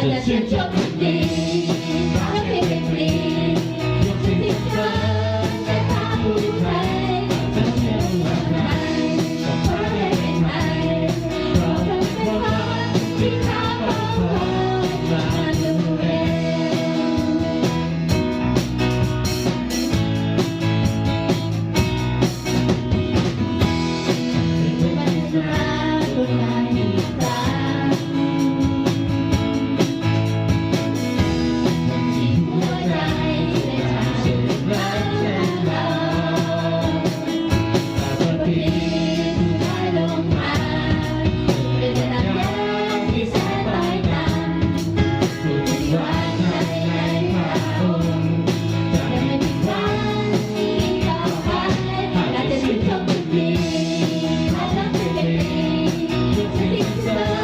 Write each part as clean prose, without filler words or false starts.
จะชื่นชมคนดีรักให้เป็นฟรียกสิ่งที่เธอได้พาผู้ไทยฉันเชื่อว่าใครก็ขอให้เป็นไทยเพราะเธอเป็นคนที่เขาต้องคอยมาดูแลIt's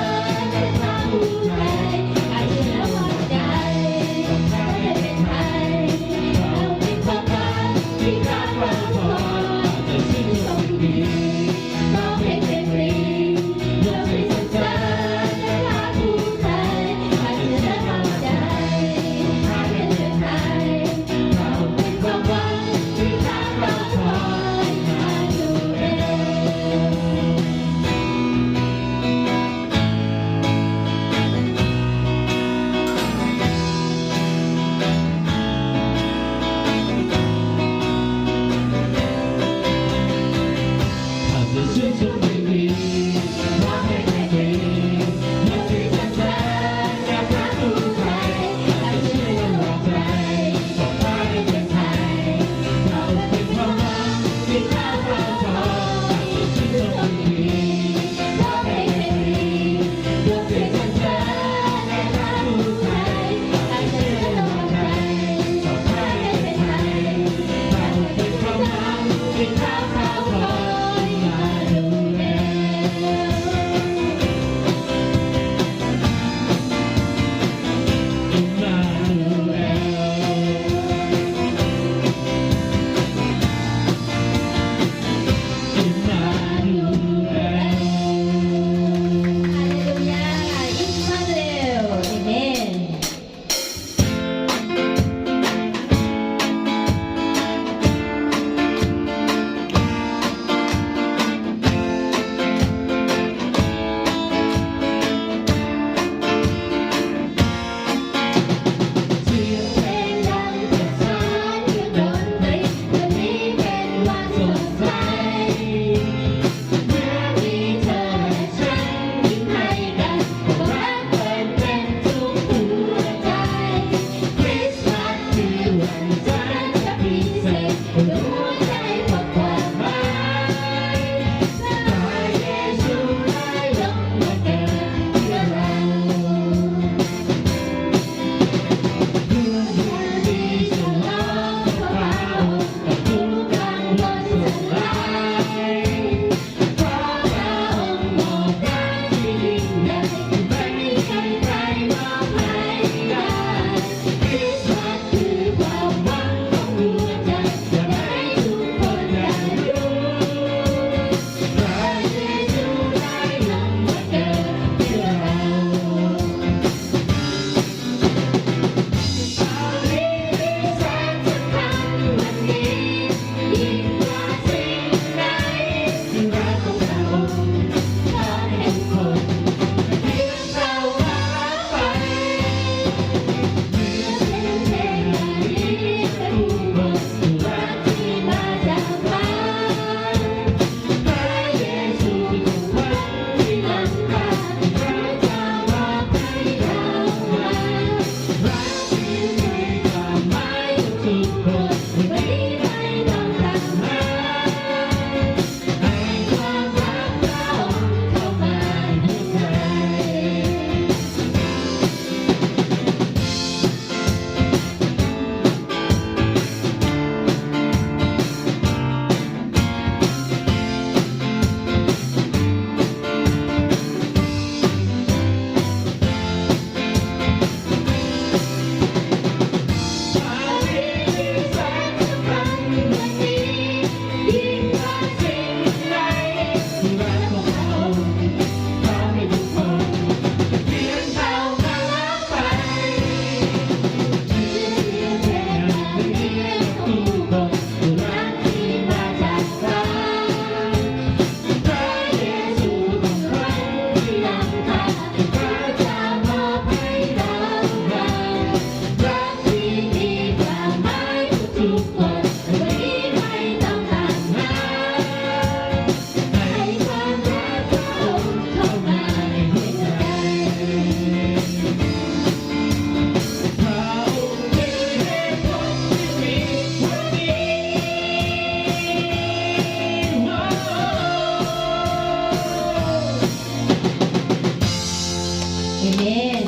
เมน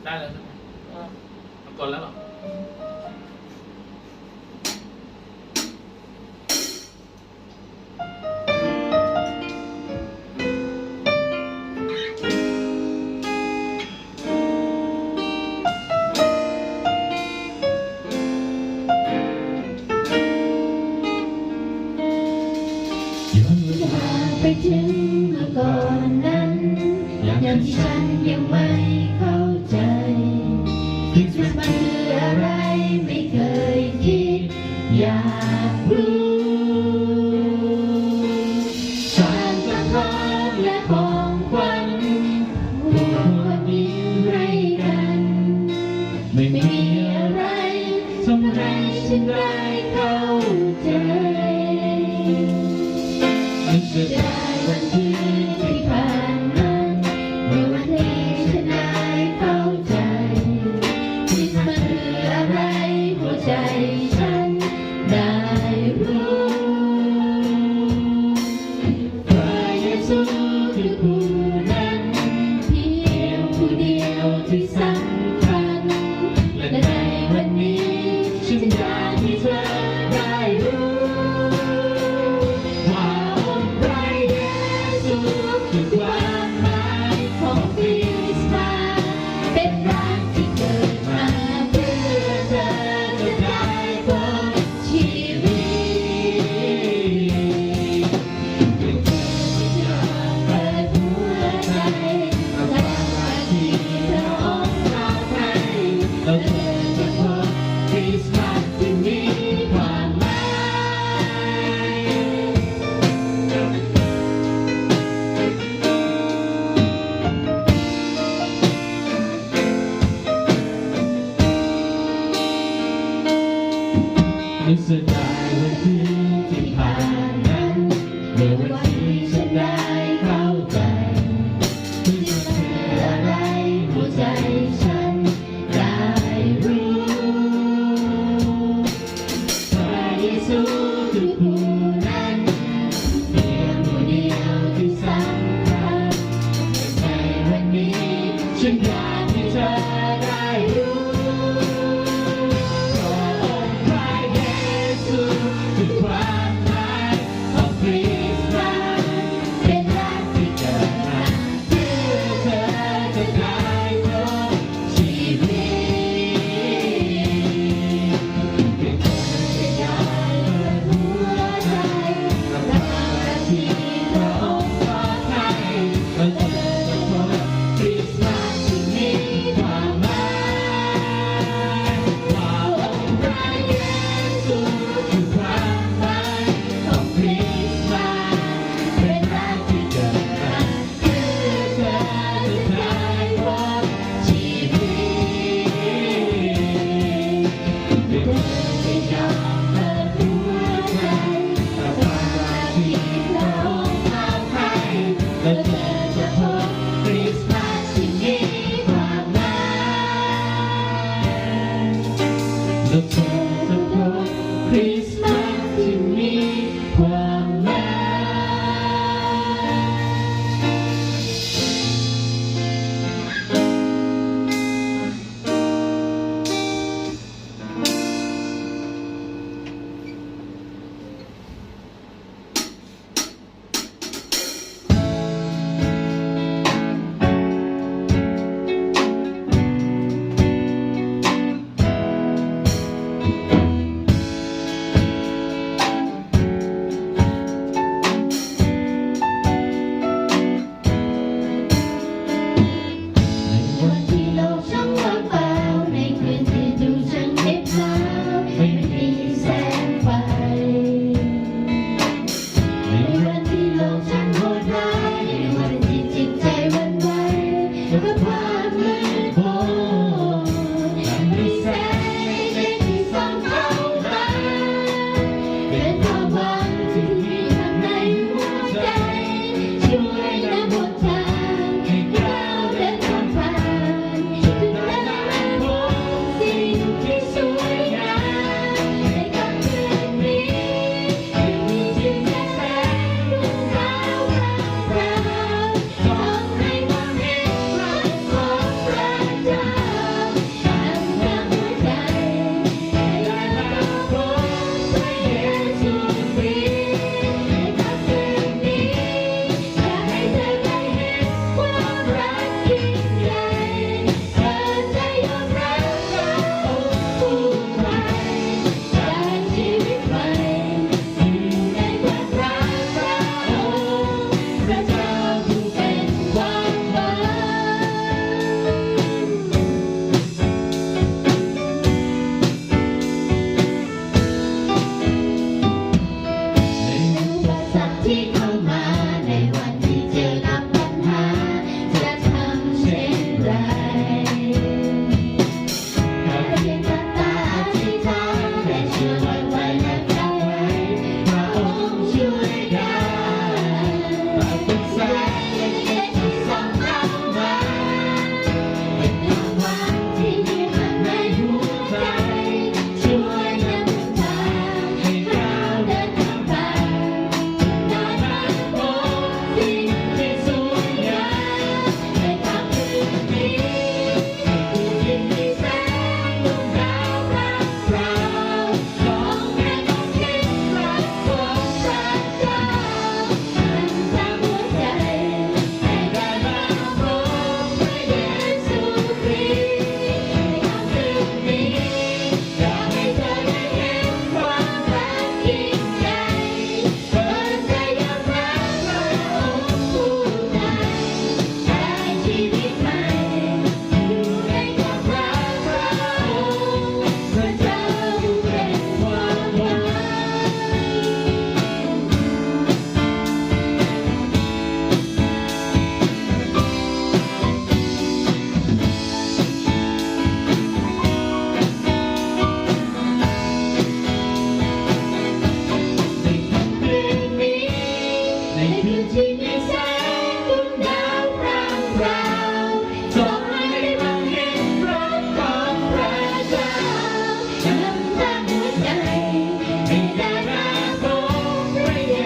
ได้แล้วใช่ไหมกดแล้วหรอย้อนเวลาไปถึงเมื่อก่อนนั้นอย่างที่ฉันยังไม่เข้าใจคริสต์มาสมันคืออะไรไม่เคยคิดอยากรู้ซานตาคลอสและของขวัญพวกคนมีให้กันไม่มีอะไรทำให้ฉันได้เข้าใจนึกได้วันที่ผ่านมาเมื่อวันที่ฉันได้เข้าใจคริสต์มาสคืออะไรหัวใจฉันได้รู้พระเยซูคือผู้นั้นเพียงผู้เดียวที่สำคัญและในวันนี้ฉันอยากให้เธอได้รู้ว่าองค์พระเยซูคือความหมายของคริสต์มาสเป็นรักที่เกิดมาเพื่อเธอจะได้พบชีวิตด้วยเธอที่อยากเปิดหัวใจและว่าที่พระองค์มอบให้แล้วเธอจะพบคริสต์มาสที่มีความหมายนึกเสียดายวันที่ผ่านนั้นเมื่อวันที่ฉันได้เข้าใจคริสต์มาสคืออะไรหัวใจฉันได้รู้พระเยซูคือผู้นั้นเพียงผู้เดียวที่สำคัญในวันนี้ฉันอยากให้เธอได้รู้พระองค์พระเยซูคือความหมายของคริสต์มาส มาในวันที่เจอกับปัญหาจะทำเช่นไรแค่เพียงกับตาอธิษฐานและเชื่อไว้และจำไว้พระองค์ช่วยได้ฝากเป็นแสงเล็กๆที่ส่องเข้ามาเป็นความหวังที่มีข้างในหัวใจช่วยนำทางให้เราเดินทางไปได้มาพบสิ่งที่สวยงามในค่ำคืนนี้คืนที่มีแสงดวงดาวพร่างพราวของแห่งคิดรักของพระเจ้ามันทำหัวใจให้ได้มาพบพระเยซูคริสต์ในค่ำคืนนี้อยากให้เธอได้เห็นความรักยิ่งใหญ่เปิดใจยอมรับพระองค์ผู้นั้นได้ชีวิตใหม่อยู่ในความรักพระองค์พระเจ้าผู้เป็นความหวัง ในค่ำคืนนี้ในคืนที่มีแสงดวงดาวพร่างพราวส่องให้ได้มองเห็นรักของพระเจ้านำทางหัวใจให้ได้มาพบพระเย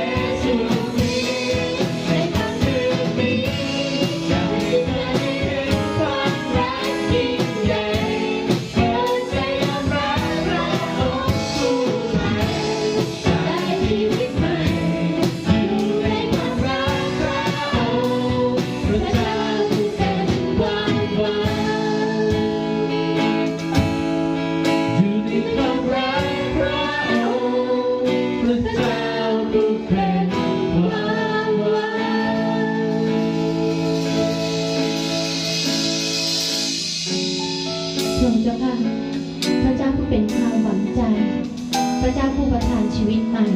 ซูคริสต์ในค่ำคืนนี้อยากให้เธอได้เห็นความรักยิ่งใหญ่เปิดใจยอมรับพระองค์ผู้นั้นได้ชีวิตใหม่อยู่ในความรักพระองค์พระเจ้าผู้เป็นความหวังอยู่ในความรักพระองค์พระเจ้าผู้เป็นความหวัง พระองค์เจ้าค่ะพระเจ้าผู้เป็นความหวังใจ พระเจ้าผู้ประทานชีวิตใหม่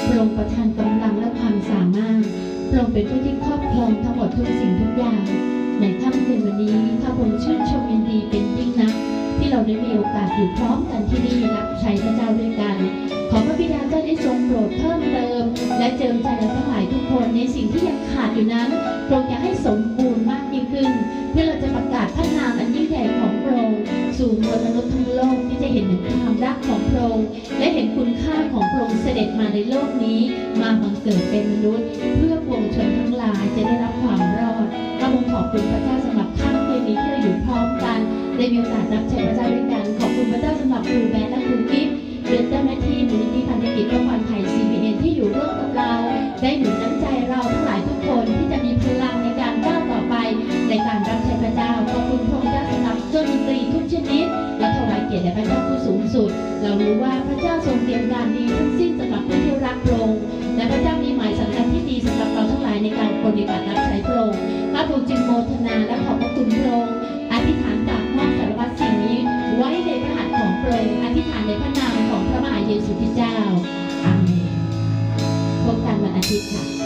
พระองค์ประทานกำลังและความสามารถ พระองค์เป็นผู้ที่ครอบครองทั้งหมดทุกสิ่งทุกอย่าง ในค่ำคืนวันนี้ข้าพงชื่นชมยินดีเป็นยิ่งนัก ที่เราได้มีโอกาสอยู่พร้อมกันที่นี่รับใช้พระเจ้าด้วยกัน ขอพระบิดาเจ้าได้ทรงโปรดเพิ่มเติม และเจิมใจเราทั้งหลายทุกคนในสิ่งที่ยังขาดอยู่นั้นโปรดอย่าให้สมบูรณ์มากยิ่งขึ้น เพื่อเราจะประกาศพระนามอันยิ่งใหญ่ของพระองค์สู่มวลมนุษย์ทั้งโลกที่จะเห็นถึงความรักของพระองค์และเห็นคุณค่าของพระองค์เสด็จมาในโลกนี้มาบังเกิดเป็นมนุษย์ เพื่อปวงชนทั้งหลายจะได้รับความรอดข้าพงขอบคุณพระเจ้าสำหรับค่ำคืนนี้ที่เราอยู่พร้อมกันได้มีโอกาสรับใช้พระเจ้าด้วยกันขอบคุณพระเจ้าสำหรับครูแบนและครูกิฟต์เรือเจ้าหน้าที่มูลนิธิพันธกิจเพื่อความไทย CBN ที่อยู่ร่วมกับเรา ได้หนุนน้ำใจเราทั้งหลายทุกคนที่จะมีพลังในการก้าวต่อไปในการรับใช้พระเจ้าขอบคุณพระองค์เจ้าสำหรับเครื่องดนตรีทุกชนิดและถวายเกียรติแด่พระเจ้าผู้สูงสุด เรารู้ว่าพระเจ้าทรงเตรียมการดีทั้งสิ้นสำหรับผู้ที่รักพระองค์และพระเจ้ามีหมายสำคัญที่ดีสำหรับเราทั้งหลายในการปฏิบัติรับใช้พระองค์ข้าพงจึงโมทนาและขอบพระคุณพระองค์อธิษฐานฝากมอบสารพัดสิ่งนี้ไว้ในพระหัตถ์ของพระองค์อธิษฐานในพระนามของพระมหาเยซูคริสต์เจ้าอาเมนพบกันวันอาทิตย์ค่ะ